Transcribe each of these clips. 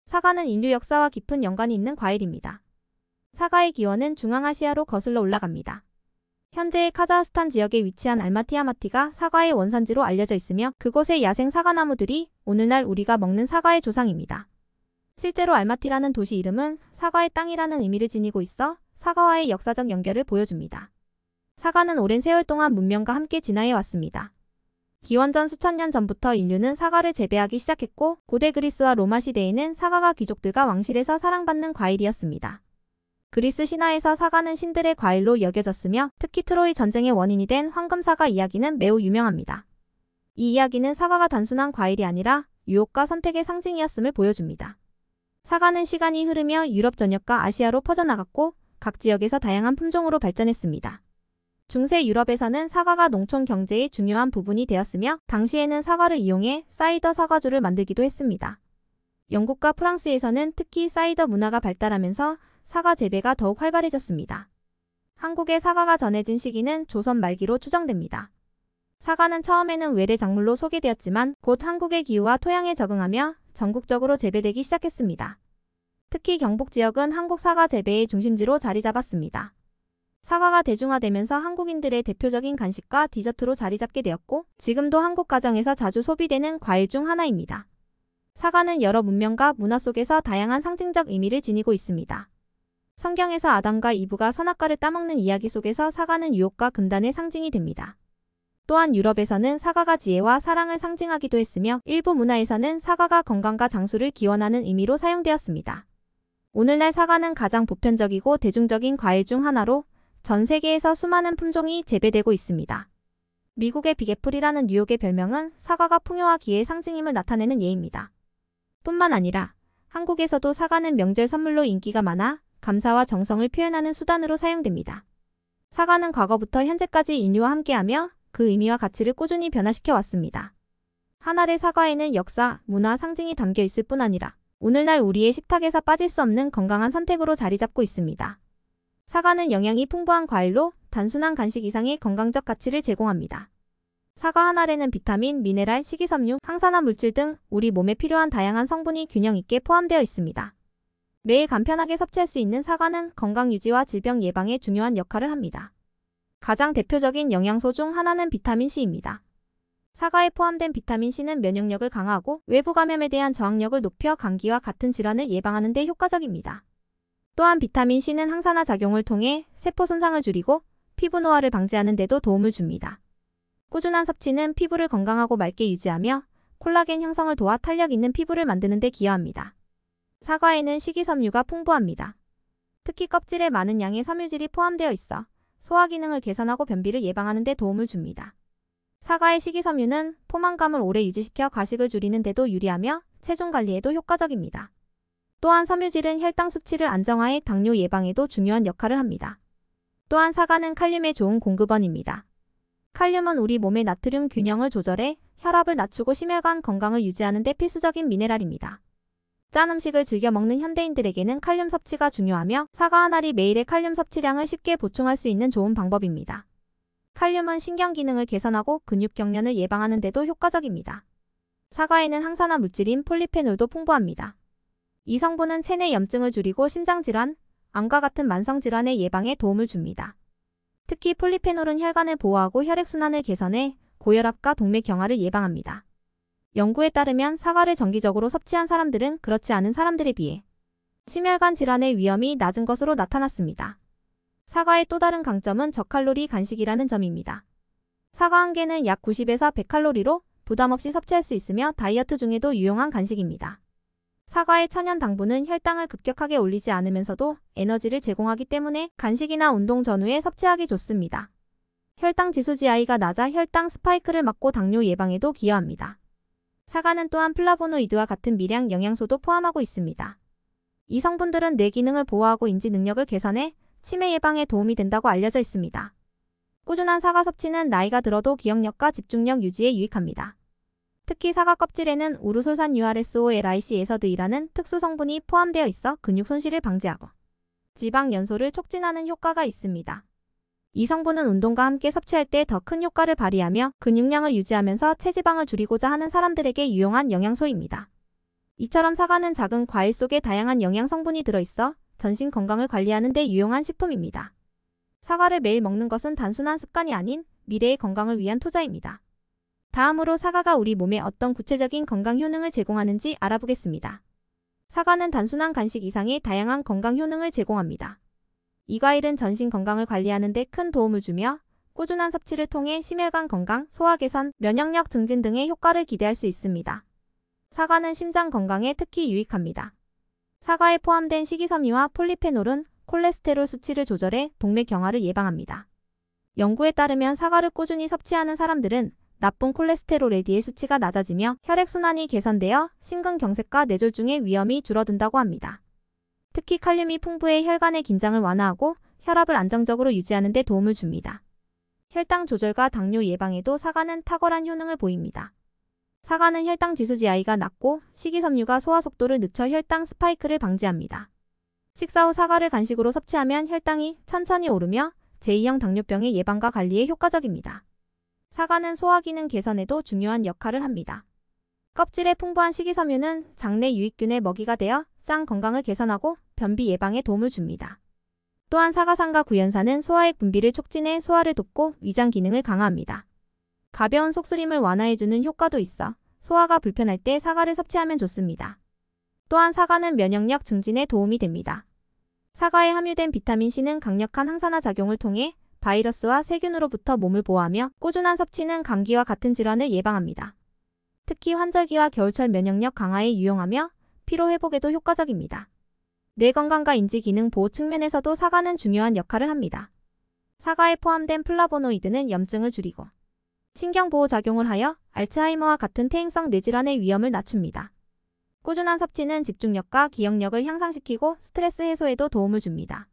사과는 인류 역사와 깊은 연관이 있는 과일입니다. 사과의 기원은 중앙아시아로 거슬러 올라갑니다. 현재의 카자흐스탄 지역에 위치한 알마티아마티가 사과의 원산지로 알려져 있으며 그곳의 야생 사과나무들이 오늘날 우리가 먹는 사과의 조상입니다. 실제로 알마티라는 도시 이름은 사과의 땅이라는 의미를 지니고 있어 사과와의 역사적 연결을 보여줍니다. 사과는 오랜 세월 동안 문명과 함께 진화해 왔습니다. 기원전 수천 년 전부터 인류는 사과를 재배하기 시작했고 고대 그리스와 로마 시대에는 사과가 귀족들과 왕실에서 사랑받는 과일이었습니다. 그리스 신화에서 사과는 신들의 과일로 여겨졌으며 특히 트로이 전쟁의 원인이 된 황금사과 이야기는 매우 유명합니다. 이 이야기는 사과가 단순한 과일이 아니라 유혹과 선택의 상징이었음을 보여줍니다. 사과는 시간이 흐르며 유럽 전역과 아시아로 퍼져나갔고 각 지역에서 다양한 품종으로 발전했습니다. 중세 유럽에서는 사과가 농촌 경제의 중요한 부분이 되었으며 당시에는 사과를 이용해 사이더 사과주를 만들기도 했습니다. 영국과 프랑스에서는 특히 사이더 문화가 발달하면서 사과 재배가 더욱 활발해졌습니다. 한국에 사과가 전해진 시기는 조선 말기로 추정됩니다. 사과는 처음에는 외래 작물로 소개되었지만 곧 한국의 기후와 토양에 적응하며 전국적으로 재배되기 시작했습니다. 특히 경북 지역은 한국 사과 재배의 중심지로 자리 잡았습니다. 사과가 대중화되면서 한국인들의 대표적인 간식과 디저트로 자리 잡게 되었고 지금도 한국 가정에서 자주 소비되는 과일 중 하나입니다. 사과는 여러 문명과 문화 속에서 다양한 상징적 의미를 지니고 있습니다. 성경에서 아담과 이브가 선악과를 따먹는 이야기 속에서 사과는 유혹과 금단의 상징이 됩니다. 또한 유럽에서는 사과가 지혜와 사랑을 상징하기도 했으며 일부 문화에서는 사과가 건강과 장수를 기원하는 의미로 사용되었습니다. 오늘날 사과는 가장 보편적이고 대중적인 과일 중 하나로 전 세계에서 수많은 품종이 재배되고 있습니다. 미국의 빅애플이라는 뉴욕의 별명은 사과가 풍요와 기회의 상징임을 나타내는 예입니다. 뿐만 아니라 한국에서도 사과는 명절 선물로 인기가 많아 감사와 정성을 표현하는 수단으로 사용됩니다. 사과는 과거부터 현재까지 인류와 함께하며 그 의미와 가치를 꾸준히 변화시켜 왔습니다. 한 알의 사과에는 역사, 문화, 상징이 담겨 있을 뿐 아니라 오늘날 우리의 식탁에서 빠질 수 없는 건강한 선택으로 자리 잡고 있습니다. 사과는 영양이 풍부한 과일로 단순한 간식 이상의 건강적 가치를 제공합니다. 사과 한 알에는 비타민, 미네랄, 식이섬유, 항산화 물질 등 우리 몸에 필요한 다양한 성분이 균형 있게 포함되어 있습니다. 매일 간편하게 섭취할 수 있는 사과는 건강 유지와 질병 예방에 중요한 역할을 합니다. 가장 대표적인 영양소 중 하나는 비타민 C입니다. 사과에 포함된 비타민 C는 면역력을 강화하고 외부 감염에 대한 저항력을 높여 감기와 같은 질환을 예방하는 데 효과적입니다. 또한 비타민 C는 항산화 작용을 통해 세포 손상을 줄이고 피부 노화를 방지하는 데도 도움을 줍니다. 꾸준한 섭취는 피부를 건강하고 맑게 유지하며 콜라겐 형성을 도와 탄력 있는 피부를 만드는 데 기여합니다. 사과에는 식이섬유가 풍부합니다. 특히 껍질에 많은 양의 섬유질이 포함되어 있어 소화 기능을 개선하고 변비를 예방하는 데 도움을 줍니다. 사과의 식이섬유는 포만감을 오래 유지시켜 과식을 줄이는 데도 유리하며 체중 관리에도 효과적입니다. 또한 섬유질은 혈당 수치를 안정화해 당뇨 예방에도 중요한 역할을 합니다. 또한 사과는 칼륨의 좋은 공급원입니다. 칼륨은 우리 몸의 나트륨 균형을 조절해 혈압을 낮추고 심혈관 건강을 유지하는 데 필수적인 미네랄입니다. 짠 음식을 즐겨 먹는 현대인들에게는 칼륨 섭취가 중요하며 사과 한 알이 매일의 칼륨 섭취량을 쉽게 보충할 수 있는 좋은 방법입니다. 칼륨은 신경 기능을 개선하고 근육 경련을 예방하는 데도 효과적입니다. 사과에는 항산화 물질인 폴리페놀도 풍부합니다. 이 성분은 체내 염증을 줄이고 심장질환, 암과 같은 만성질환의 예방에 도움을 줍니다. 특히 폴리페놀은 혈관을 보호하고 혈액순환을 개선해 고혈압과 동맥경화를 예방합니다. 연구에 따르면 사과를 정기적으로 섭취한 사람들은 그렇지 않은 사람들에 비해 심혈관 질환의 위험이 낮은 것으로 나타났습니다. 사과의 또 다른 강점은 저칼로리 간식이라는 점입니다. 사과 한 개는 약 90에서 100칼로리로 부담 없이 섭취할 수 있으며 다이어트 중에도 유용한 간식입니다. 사과의 천연 당분은 혈당을 급격하게 올리지 않으면서도 에너지를 제공하기 때문에 간식이나 운동 전후에 섭취하기 좋습니다. 혈당 지수 GI가 낮아 혈당 스파이크를 막고 당뇨 예방에도 기여합니다. 사과는 또한 플라보노이드와 같은 미량 영양소도 포함하고 있습니다. 이 성분들은 뇌 기능을 보호하고 인지 능력을 개선해 치매 예방에 도움이 된다고 알려져 있습니다. 꾸준한 사과 섭취는 나이가 들어도 기억력과 집중력 유지에 유익합니다. 특히 사과 껍질에는 우르솔산 URSOLIC에서드이라는 특수 성분이 포함되어 있어 근육 손실을 방지하고 지방 연소를 촉진하는 효과가 있습니다. 이 성분은 운동과 함께 섭취할 때 더 큰 효과를 발휘하며 근육량을 유지하면서 체지방을 줄이고자 하는 사람들에게 유용한 영양소입니다. 이처럼 사과는 작은 과일 속에 다양한 영양 성분이 들어있어 전신 건강을 관리하는 데 유용한 식품입니다. 사과를 매일 먹는 것은 단순한 습관이 아닌 미래의 건강을 위한 투자입니다. 다음으로 사과가 우리 몸에 어떤 구체적인 건강 효능을 제공하는지 알아보겠습니다. 사과는 단순한 간식 이상의 다양한 건강 효능을 제공합니다. 이 과일은 전신 건강을 관리하는 데 큰 도움을 주며 꾸준한 섭취를 통해 심혈관 건강, 소화 개선, 면역력 증진 등의 효과를 기대할 수 있습니다. 사과는 심장 건강에 특히 유익합니다. 사과에 포함된 식이섬유와 폴리페놀은 콜레스테롤 수치를 조절해 동맥경화를 예방합니다. 연구에 따르면 사과를 꾸준히 섭취하는 사람들은 나쁜 콜레스테롤 LDL 수치가 낮아지며 혈액순환이 개선되어 심근경색과 뇌졸중의 위험이 줄어든다고 합니다. 특히 칼륨이 풍부해 혈관의 긴장을 완화하고 혈압을 안정적으로 유지하는 데 도움을 줍니다. 혈당 조절과 당뇨 예방에도 사과는 탁월한 효능을 보입니다. 사과는 혈당 지수 GI가 낮고 식이섬유가 소화 속도를 늦춰 혈당 스파이크를 방지합니다. 식사 후 사과를 간식으로 섭취하면 혈당이 천천히 오르며 제2형 당뇨병의 예방과 관리에 효과적입니다. 사과는 소화 기능 개선에도 중요한 역할을 합니다. 껍질에 풍부한 식이섬유는 장내 유익균의 먹이가 되어 장 건강을 개선하고 변비 예방에 도움을 줍니다. 또한 사과산과 구연산은 소화액 분비를 촉진해 소화를 돕고 위장 기능을 강화합니다. 가벼운 속쓰림을 완화해주는 효과도 있어 소화가 불편할 때 사과를 섭취하면 좋습니다. 또한 사과는 면역력 증진에 도움이 됩니다. 사과에 함유된 비타민 C는 강력한 항산화 작용을 통해 바이러스와 세균으로부터 몸을 보호하며 꾸준한 섭취는 감기와 같은 질환을 예방합니다. 특히 환절기와 겨울철 면역력 강화에 유용하며 피로 회복에도 효과적입니다. 뇌 건강과 인지 기능 보호 측면에서도 사과는 중요한 역할을 합니다. 사과에 포함된 플라보노이드는 염증을 줄이고 신경 보호 작용을 하여 알츠하이머와 같은 퇴행성 뇌질환의 위험을 낮춥니다. 꾸준한 섭취는 집중력과 기억력을 향상시키고 스트레스 해소에도 도움을 줍니다.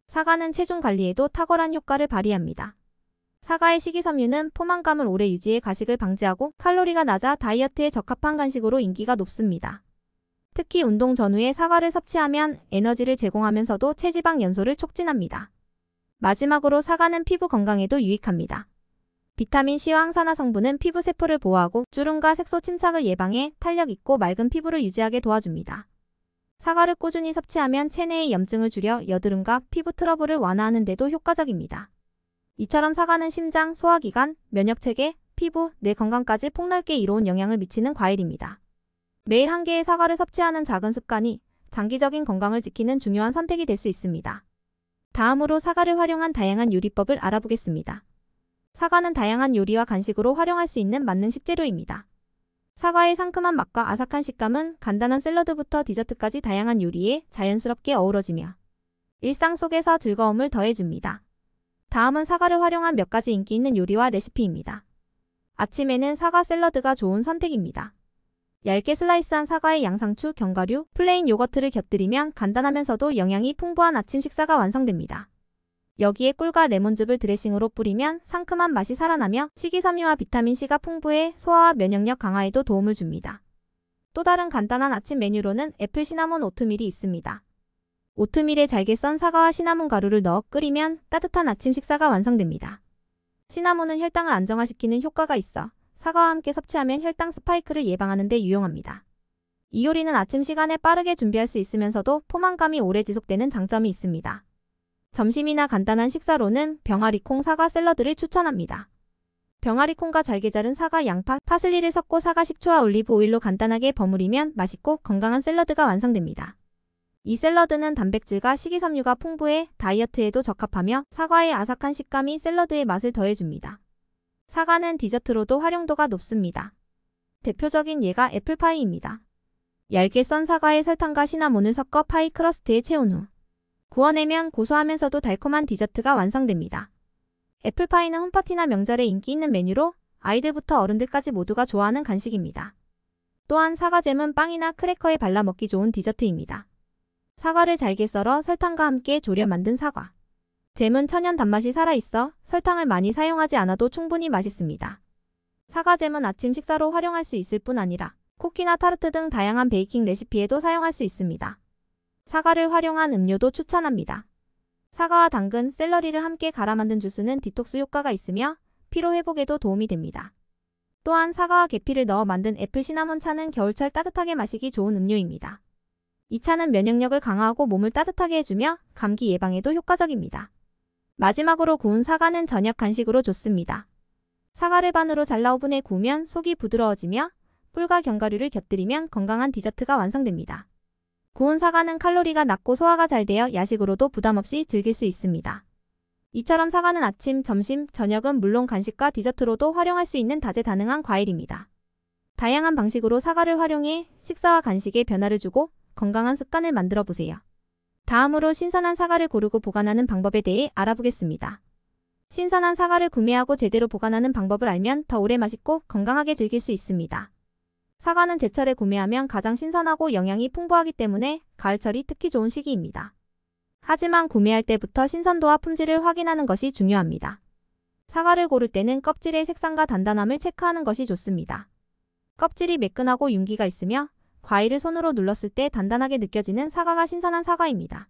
사과는 체중 관리에도 탁월한 효과를 발휘합니다. 사과의 식이섬유는 포만감을 오래 유지해 가식을 방지하고 칼로리가 낮아 다이어트에 적합한 간식으로 인기가 높습니다. 특히 운동 전후에 사과를 섭취하면 에너지를 제공하면서도 체지방 연소를 촉진합니다. 마지막으로 사과는 피부 건강에도 유익합니다. 비타민C와 항산화 성분은 피부 세포를 보호하고 주름과 색소 침착을 예방해 탄력 있고 맑은 피부를 유지하게 도와줍니다. 사과를 꾸준히 섭취하면 체내의 염증을 줄여 여드름과 피부 트러블을 완화하는 데도 효과적입니다. 이처럼 사과는 심장, 소화기관, 면역체계, 피부, 뇌 건강까지 폭넓게 이로운 영향을 미치는 과일입니다. 매일 한 개의 사과를 섭취하는 작은 습관이 장기적인 건강을 지키는 중요한 선택이 될 수 있습니다. 다음으로 사과를 활용한 다양한 요리법을 알아보겠습니다. 사과는 다양한 요리와 간식으로 활용할 수 있는 만능 식재료입니다. 사과의 상큼한 맛과 아삭한 식감은 간단한 샐러드부터 디저트까지 다양한 요리에 자연스럽게 어우러지며 일상 속에서 즐거움을 더해줍니다. 다음은 사과를 활용한 몇 가지 인기 있는 요리와 레시피입니다. 아침에는 사과 샐러드가 좋은 선택입니다. 얇게 슬라이스한 사과에 양상추, 견과류, 플레인 요거트를 곁들이면 간단하면서도 영양이 풍부한 아침 식사가 완성됩니다. 여기에 꿀과 레몬즙을 드레싱으로 뿌리면 상큼한 맛이 살아나며 식이섬유와 비타민C가 풍부해 소화와 면역력 강화에도 도움을 줍니다. 또 다른 간단한 아침 메뉴로는 애플 시나몬 오트밀이 있습니다. 오트밀에 잘게 썬 사과와 시나몬 가루를 넣어 끓이면 따뜻한 아침 식사가 완성됩니다. 시나몬은 혈당을 안정화시키는 효과가 있어 사과와 함께 섭취하면 혈당 스파이크를 예방하는 데 유용합니다. 이 요리는 아침 시간에 빠르게 준비할 수 있으면서도 포만감이 오래 지속되는 장점이 있습니다. 점심이나 간단한 식사로는 병아리콩 사과 샐러드를 추천합니다. 병아리콩과 잘게 자른 사과, 양파, 파슬리를 섞고 사과 식초와 올리브 오일로 간단하게 버무리면 맛있고 건강한 샐러드가 완성됩니다. 이 샐러드는 단백질과 식이섬유가 풍부해 다이어트에도 적합하며 사과의 아삭한 식감이 샐러드의 맛을 더해줍니다. 사과는 디저트로도 활용도가 높습니다. 대표적인 예가 애플파이입니다. 얇게 썬 사과에 설탕과 시나몬을 섞어 파이 크러스트에 채운 후 구워내면 고소하면서도 달콤한 디저트가 완성됩니다. 애플파이는 홈파티나 명절에 인기 있는 메뉴로 아이들부터 어른들까지 모두가 좋아하는 간식입니다. 또한 사과잼은 빵이나 크래커에 발라 먹기 좋은 디저트입니다. 사과를 잘게 썰어 설탕과 함께 졸여 만든 사과. 잼은 천연 단맛이 살아있어 설탕을 많이 사용하지 않아도 충분히 맛있습니다. 사과잼은 아침 식사로 활용할 수 있을 뿐 아니라 쿠키나 타르트 등 다양한 베이킹 레시피에도 사용할 수 있습니다. 사과를 활용한 음료도 추천합니다. 사과와 당근, 샐러리를 함께 갈아 만든 주스는 디톡스 효과가 있으며 피로 회복에도 도움이 됩니다. 또한 사과와 계피를 넣어 만든 애플 시나몬 차는 겨울철 따뜻하게 마시기 좋은 음료입니다. 이 차는 면역력을 강화하고 몸을 따뜻하게 해주며 감기 예방에도 효과적입니다. 마지막으로 구운 사과는 저녁 간식으로 좋습니다. 사과를 반으로 잘라 오븐에 구우면 속이 부드러워지며 꿀과 견과류를 곁들이면 건강한 디저트가 완성됩니다. 구운 사과는 칼로리가 낮고 소화가 잘 되어 야식으로도 부담 없이 즐길 수 있습니다. 이처럼 사과는 아침, 점심, 저녁은 물론 간식과 디저트로도 활용할 수 있는 다재다능한 과일입니다. 다양한 방식으로 사과를 활용해 식사와 간식에 변화를 주고 건강한 습관을 만들어 보세요. 다음으로 신선한 사과를 고르고 보관하는 방법에 대해 알아보겠습니다. 신선한 사과를 구매하고 제대로 보관하는 방법을 알면 더 오래 맛있고 건강하게 즐길 수 있습니다. 사과는 제철에 구매하면 가장 신선하고 영양이 풍부하기 때문에 가을철이 특히 좋은 시기입니다. 하지만 구매할 때부터 신선도와 품질을 확인하는 것이 중요합니다. 사과를 고를 때는 껍질의 색상과 단단함을 체크하는 것이 좋습니다. 껍질이 매끈하고 윤기가 있으며 과일을 손으로 눌렀을 때 단단하게 느껴지는 사과가 신선한 사과입니다.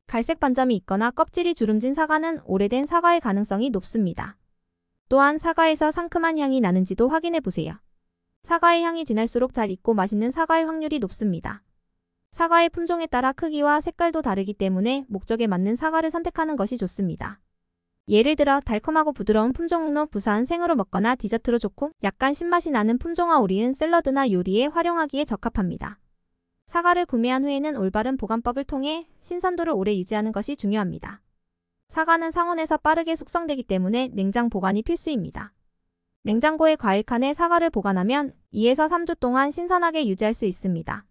갈색 반점이 있거나 껍질이 주름진 사과는 오래된 사과일 가능성이 높습니다. 또한 사과에서 상큼한 향이 나는지도 확인해 보세요. 사과의 향이 진할수록 잘 익고 맛있는 사과일 확률이 높습니다. 사과의 품종에 따라 크기와 색깔도 다르기 때문에 목적에 맞는 사과를 선택하는 것이 좋습니다. 예를 들어 달콤하고 부드러운 품종로 부사은 생으로 먹거나 디저트로 좋고 약간 신맛이 나는 품종아 오리는 샐러드나 요리에 활용하기에 적합합니다. 사과를 구매한 후에는 올바른 보관법을 통해 신선도를 오래 유지하는 것이 중요합니다. 사과는 상온에서 빠르게 숙성되기 때문에 냉장 보관이 필수입니다. 냉장고의 과일칸에 사과를 보관하면 2에서 3주 동안 신선하게 유지할 수 있습니다.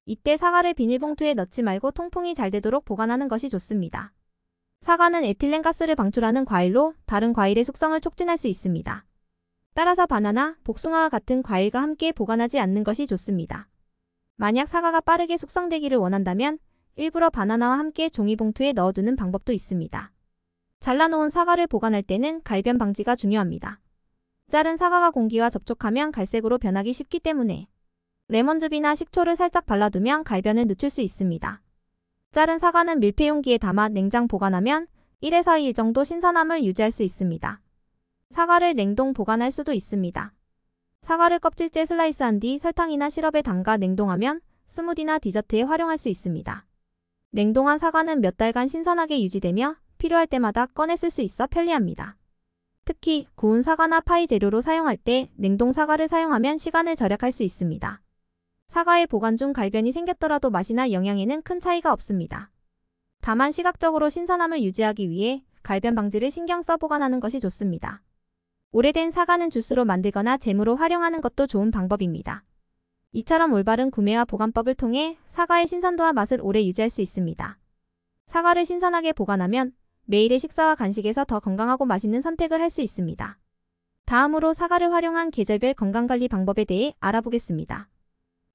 이때 사과를 비닐봉투에 넣지 말고 통풍이 잘 되도록 보관하는 것이 좋습니다. 사과는 에틸렌가스를 방출하는 과일로 다른 과일의 숙성을 촉진할 수 있습니다. 따라서 바나나, 복숭아와 같은 과일과 함께 보관하지 않는 것이 좋습니다. 만약 사과가 빠르게 숙성되기를 원한다면 일부러 바나나와 함께 종이봉투에 넣어두는 방법도 있습니다. 잘라놓은 사과를 보관할 때는 갈변 방지가 중요합니다. 자른 사과가 공기와 접촉하면 갈색으로 변하기 쉽기 때문에 레몬즙이나 식초를 살짝 발라두면 갈변을 늦출 수 있습니다. 자른 사과는 밀폐 용기에 담아 냉장 보관하면 1에서 2일 정도 신선함을 유지할 수 있습니다. 사과를 냉동 보관할 수도 있습니다. 사과를 껍질째 슬라이스한 뒤 설탕이나 시럽에 담가 냉동하면 스무디나 디저트에 활용할 수 있습니다. 냉동한 사과는 몇 달간 신선하게 유지되며 필요할 때마다 꺼내 쓸 수 있어 편리합니다. 특히 구운 사과나 파이 재료로 사용할 때 냉동 사과를 사용하면 시간을 절약할 수 있습니다. 사과의 보관 중 갈변이 생겼더라도 맛이나 영양에는 큰 차이가 없습니다. 다만 시각적으로 신선함을 유지하기 위해 갈변 방지를 신경 써 보관하는 것이 좋습니다. 오래된 사과는 주스로 만들거나 잼으로 활용하는 것도 좋은 방법입니다. 이처럼 올바른 구매와 보관법을 통해 사과의 신선도와 맛을 오래 유지할 수 있습니다. 사과를 신선하게 보관하면 매일의 식사와 간식에서 더 건강하고 맛있는 선택을 할 수 있습니다. 다음으로 사과를 활용한 계절별 건강관리 방법에 대해 알아보겠습니다.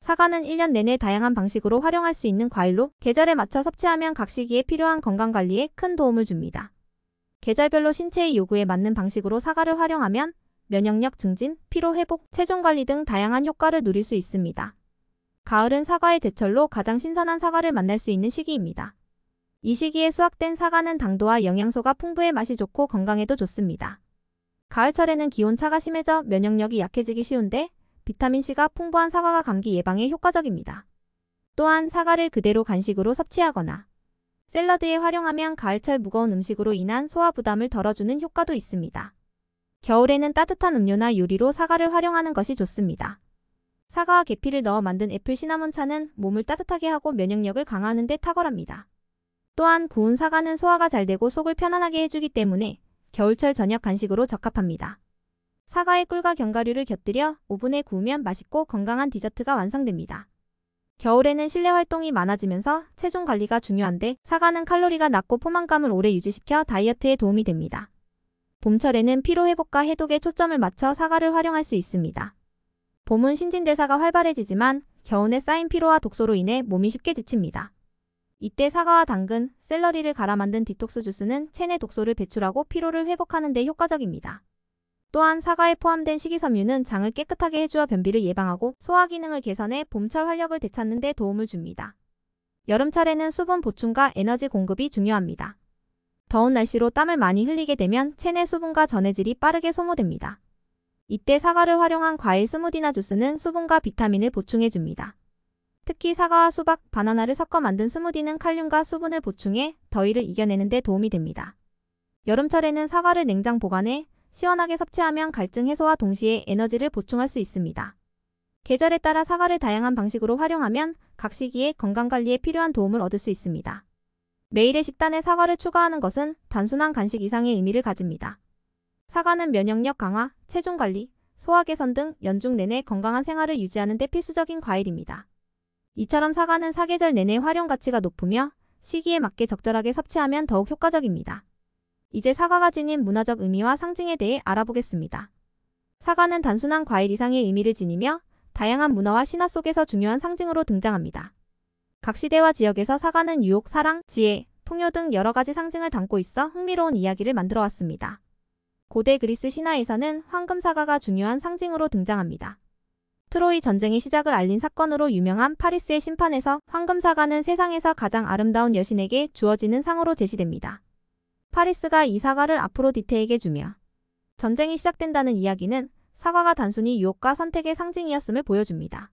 사과는 1년 내내 다양한 방식으로 활용할 수 있는 과일로 계절에 맞춰 섭취하면 각 시기에 필요한 건강관리에 큰 도움을 줍니다. 계절별로 신체의 요구에 맞는 방식으로 사과를 활용하면 면역력 증진, 피로 회복, 체중 관리 등 다양한 효과를 누릴 수 있습니다. 가을은 사과의 제철로 가장 신선한 사과를 만날 수 있는 시기입니다. 이 시기에 수확된 사과는 당도와 영양소가 풍부해 맛이 좋고 건강에도 좋습니다. 가을철에는 기온차가 심해져 면역력이 약해지기 쉬운데 비타민C가 풍부한 사과가 감기 예방에 효과적입니다. 또한 사과를 그대로 간식으로 섭취하거나 샐러드에 활용하면 가을철 무거운 음식으로 인한 소화 부담을 덜어주는 효과도 있습니다. 겨울에는 따뜻한 음료나 요리로 사과를 활용하는 것이 좋습니다. 사과와 계피를 넣어 만든 애플 시나몬 차는 몸을 따뜻하게 하고 면역력을 강화하는 데 탁월합니다. 또한 구운 사과는 소화가 잘 되고 속을 편안하게 해주기 때문에 겨울철 저녁 간식으로 적합합니다. 사과의 꿀과 견과류를 곁들여 오븐에 구우면 맛있고 건강한 디저트가 완성됩니다. 겨울에는 실내 활동이 많아지면서 체중 관리가 중요한데 사과는 칼로리가 낮고 포만감을 오래 유지시켜 다이어트에 도움이 됩니다. 봄철에는 피로 회복과 해독에 초점을 맞춰 사과를 활용할 수 있습니다. 봄은 신진대사가 활발해지지만 겨울에 쌓인 피로와 독소로 인해 몸이 쉽게 지칩니다. 이때 사과와 당근, 샐러리를 갈아 만든 디톡스 주스는 체내 독소를 배출하고 피로를 회복하는 데 효과적입니다. 또한 사과에 포함된 식이섬유는 장을 깨끗하게 해주어 변비를 예방하고 소화 기능을 개선해 봄철 활력을 되찾는 데 도움을 줍니다. 여름철에는 수분 보충과 에너지 공급이 중요합니다. 더운 날씨로 땀을 많이 흘리게 되면 체내 수분과 전해질이 빠르게 소모됩니다. 이때 사과를 활용한 과일 스무디나 주스는 수분과 비타민을 보충해줍니다. 특히 사과와 수박, 바나나를 섞어 만든 스무디는 칼륨과 수분을 보충해 더위를 이겨내는 데 도움이 됩니다. 여름철에는 사과를 냉장 보관해 시원하게 섭취하면 갈증 해소와 동시에 에너지를 보충할 수 있습니다. 계절에 따라 사과를 다양한 방식으로 활용하면 각 시기에 건강관리에 필요한 도움을 얻을 수 있습니다. 매일의 식단에 사과를 추가하는 것은 단순한 간식 이상의 의미를 가집니다. 사과는 면역력 강화, 체중 관리, 소화 개선 등 연중 내내 건강한 생활을 유지하는 데 필수적인 과일입니다. 이처럼 사과는 사계절 내내 활용 가치가 높으며 시기에 맞게 적절하게 섭취하면 더욱 효과적입니다. 이제 사과가 지닌 문화적 의미와 상징에 대해 알아보겠습니다. 사과는 단순한 과일 이상의 의미를 지니며 다양한 문화와 신화 속에서 중요한 상징으로 등장합니다. 각 시대와 지역에서 사과는 유혹, 사랑, 지혜, 풍요 등 여러 가지 상징을 담고 있어 흥미로운 이야기를 만들어 왔습니다. 고대 그리스 신화에서는 황금 사과가 중요한 상징으로 등장합니다. 트로이 전쟁의 시작을 알린 사건으로 유명한 파리스의 심판에서 황금 사과는 세상에서 가장 아름다운 여신에게 주어지는 상으로 제시됩니다. 파리스가 이 사과를 아프로디테에게 주며 전쟁이 시작된다는 이야기는 사과가 단순히 유혹과 선택의 상징이었음을 보여줍니다.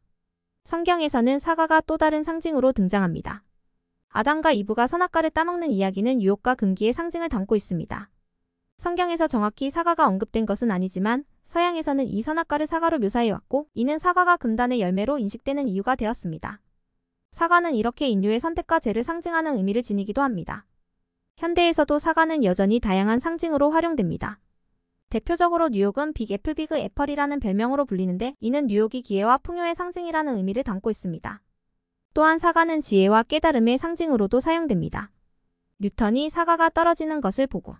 성경에서는 사과가 또 다른 상징으로 등장합니다. 아담과 이브가 선악과를 따먹는 이야기는 유혹과 금기의 상징을 담고 있습니다. 성경에서 정확히 사과가 언급된 것은 아니지만 서양에서는 이 선악과를 사과로 묘사해왔고 이는 사과가 금단의 열매로 인식되는 이유가 되었습니다. 사과는 이렇게 인류의 선택과 죄를 상징하는 의미를 지니기도 합니다. 현대에서도 사과는 여전히 다양한 상징으로 활용됩니다. 대표적으로 뉴욕은 빅 애플 비그 애펄이라는 별명으로 불리는데 이는 뉴욕이 기회와 풍요의 상징이라는 의미를 담고 있습니다. 또한 사과는 지혜와 깨달음의 상징으로도 사용됩니다. 뉴턴이 사과가 떨어지는 것을 보고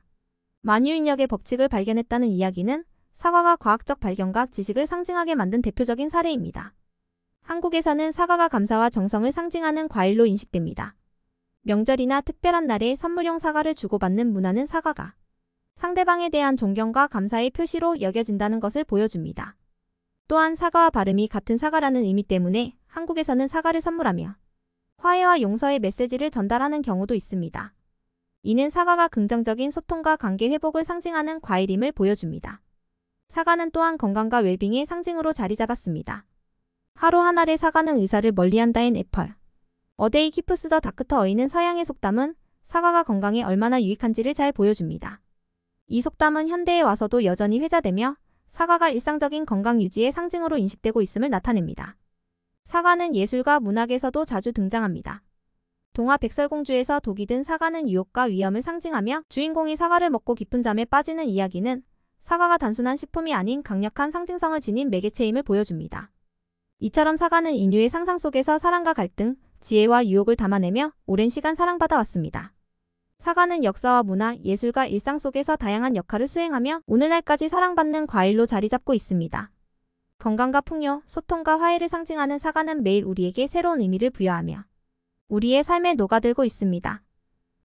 만유인력의 법칙을 발견했다는 이야기는 사과가 과학적 발견과 지식을 상징하게 만든 대표적인 사례입니다. 한국에서는 사과가 감사와 정성을 상징하는 과일로 인식됩니다. 명절이나 특별한 날에 선물용 사과를 주고받는 문화는 사과가 상대방에 대한 존경과 감사의 표시로 여겨진다는 것을 보여줍니다. 또한 사과와 발음이 같은 사과라는 의미 때문에 한국에서는 사과를 선물하며 화해와 용서의 메시지를 전달하는 경우도 있습니다. 이는 사과가 긍정적인 소통과 관계 회복을 상징하는 과일임을 보여줍니다. 사과는 또한 건강과 웰빙의 상징으로 자리 잡았습니다. 하루 한 알의 사과는 의사를 멀리한다인 애펄. 어데이 키프스 더 다크터 어이는 서양의 속담은 사과가 건강에 얼마나 유익한지를 잘 보여줍니다. 이 속담은 현대에 와서도 여전히 회자되며 사과가 일상적인 건강 유지의 상징으로 인식되고 있음을 나타냅니다. 사과는 예술과 문학에서도 자주 등장합니다. 동화 백설공주에서 독이 든 사과는 유혹과 위험을 상징하며 주인공이 사과를 먹고 깊은 잠에 빠지는 이야기는 사과가 단순한 식품이 아닌 강력한 상징성을 지닌 매개체임을 보여줍니다. 이처럼 사과는 인류의 상상 속에서 사랑과 갈등, 지혜와 유혹을 담아내며 오랜 시간 사랑받아 왔습니다. 사과는 역사와 문화, 예술과 일상 속에서 다양한 역할을 수행하며 오늘날까지 사랑받는 과일로 자리 잡고 있습니다. 건강과 풍요, 소통과 화해를 상징하는 사과는 매일 우리에게 새로운 의미를 부여하며 우리의 삶에 녹아들고 있습니다.